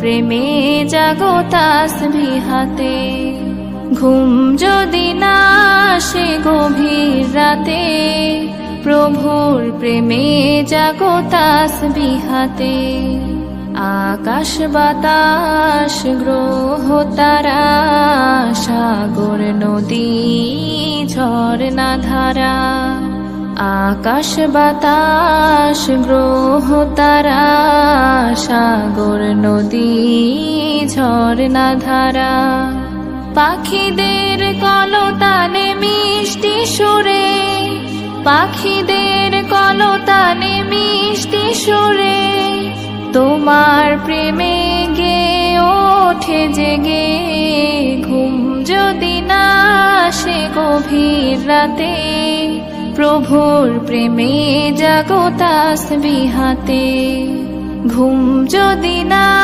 প্রেমে জাগো তাসবিহাতে। ঘুম যদি না আসে গভীর রাতে, প্রভুর প্রেমে জাগো তাসবিহাতে। আকাশ বাতাস গ্রহ তারা, সাগর নদী ঝরনা ধারা। আকাশ বাতাস গ্রহ তারা, সাগর নদী ঝরনা ধারা। পাখিদের কলতানে মিষ্টি সুরে, পাখিদের কলতানে মিষ্টি সুরে, তোমার প্রেমে গে ওঠে জেগে। ঘুম যদি না আসে গভীর রাতে, প্রভুর প্রেমে জাগো তাসবিহাতে। ঘুম যদি না